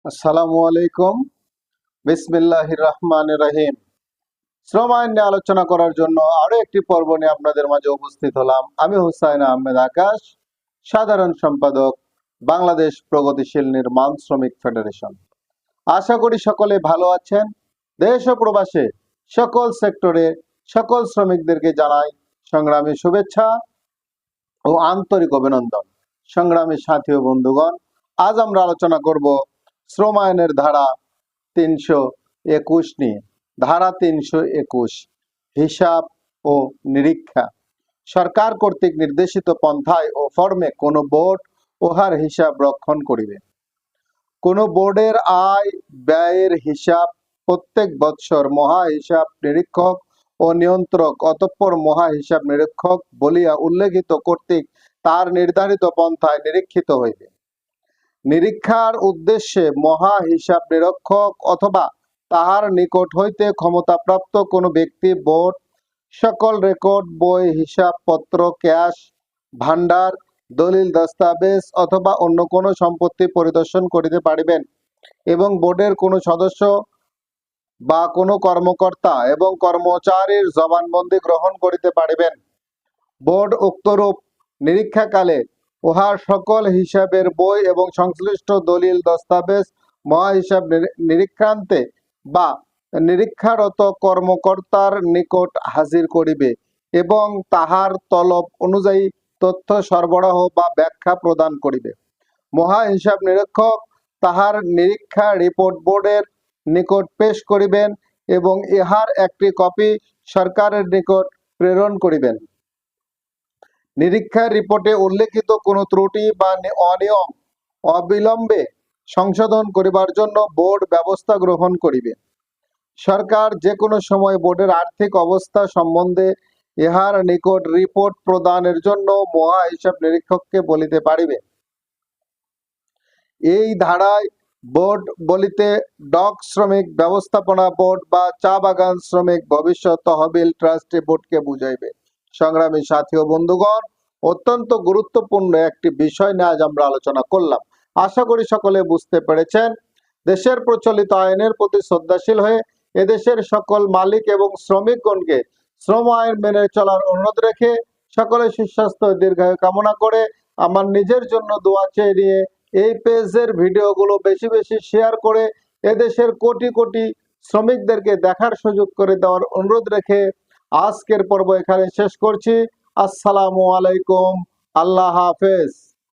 আসসালামু আলাইকুম। বিসমিল্লাহির রহমানির রহিম। শ্রম আইন নিয়ে আলোচনা করার জন্য আরো একটি পর্ব নিয়ে আপনাদের মাঝে উপস্থিত হলাম। আমি হুসাইন আহমেদ আকাশ, সাধারণ সম্পাদক, বাংলাদেশ প্রগতিশীল নির্মাণ শ্রমিক ফেডারেশন। আশা করি সকলে ভালো আছেন। দেশ ও প্রবাসে সকল সেক্টরে সকল শ্রমিকদেরকে জানাই সংগ্রামী শুভেচ্ছা ও আন্তরিক অভিনন্দন। সংগ্রামী সাথী ও বন্ধুগণ, আজ আমরা আলোচনা করব শ্রম আইনের ধারা ৩২১ নিয়ে। ধারা ৩২১, হিসাব ও নিরীক্ষা। সরকার কর্তৃক নির্দেশিত পন্থায় ও ফর্মে কোন বোর্ড উহার হিসাব রক্ষণ করিবে। কোন বোর্ডের আয় ব্যয়ের হিসাব প্রত্যেক বৎসর মহা হিসাব নিরীক্ষক ও নিয়ন্ত্রক অতঃপর মহা হিসাব নিরীক্ষক বলিয়া উল্লেখিত কর্তৃক তার নির্ধারিত পন্থায় নিরীক্ষিত হইবে। নিরীক্ষার উদ্দেশ্যে মহা হিসাব নিরীক্ষক অথবা তাহার নিকট হইতে ক্ষমতাপ্রাপ্ত কোনো ব্যক্তি বোর্ড সকল রেকর্ড, বই, হিসাবপত্র, ক্যাশ ভান্ডার, দলিল, দস্তাবেজ অথবা অন্য কোনো সম্পত্তি পরিদর্শন করিতে পারিবেন এবং বোর্ডের কোনো সদস্য বা কোনো কর্মকর্তা এবং কর্মচারীর জবানবন্দি গ্রহণ করিতে পারিবেন। বোর্ড উক্তরূপ নিরীক্ষাকালে উহার সকল হিসাবের বই এবং সংশ্লিষ্ট দলিল দস্তাবেজ মহা হিসাব নিরীক্ষান্তে বা নিরীক্ষারত কর্মকর্তার নিকট হাজির করিবে এবং তাহার তলব অনুযায়ী তথ্য সরবরাহ বা ব্যাখ্যা প্রদান করিবে। মহা হিসাব নিরীক্ষক তাহার নিরীক্ষা রিপোর্ট বোর্ডের নিকট পেশ করিবেন এবং ইহার একটি কপি সরকারের নিকট প্রেরণ করিবেন। নিরীক্ষার রিপোর্টে উল্লেখিত কোনো ত্রুটি বা অনিয়ম অবিলম্বে সংশোধন করিবার জন্য বোর্ড ব্যবস্থা গ্রহণ করিবে। সরকার যে কোনো সময় বোর্ডের আর্থিক অবস্থা সম্বন্ধে ইহার নিকট রিপোর্ট প্রদানের জন্য মহা হিসাব নিরীক্ষককে বলিতে পারিবে। এই ধারায় বোর্ড বলিতে ডক শ্রমিক ব্যবস্থাপনা বোর্ড বা চা বাগান শ্রমিক ভবিষ্যৎ তহবিল ট্রাস্টি বোর্ডকে বুঝাইবে। সংগ্রামী সাথী ও বন্ধুগণ, অত্যন্ত গুরুত্বপূর্ণ একটি বিষয় নিয়ে আজ আমরা আলোচনা করলাম। আশা করি সকলে বুঝতে পেরেছেন। দেশের প্রচলিত আইনের প্রতি শ্রদ্ধাশীল হয়ে এদেশের সকল মালিক এবং শ্রমিকগণকে শ্রম আইন মেনে চলার অনুরোধ রেখে সকলে সুস্বাস্থ্য দীর্ঘায়ু কামনা করে আমার নিজের জন্য দোয়া চেয়ে নিয়ে এই পেজের ভিডিওগুলো বেশি বেশি শেয়ার করে এদেশের কোটি কোটি শ্রমিকদেরকে দেখার সুযোগ করে দেওয়ার অনুরোধ রেখে আজকের পর্ব এখানে শেষ করছি। আসসালামু আলাইকুম। আল্লাহ হাফেজ।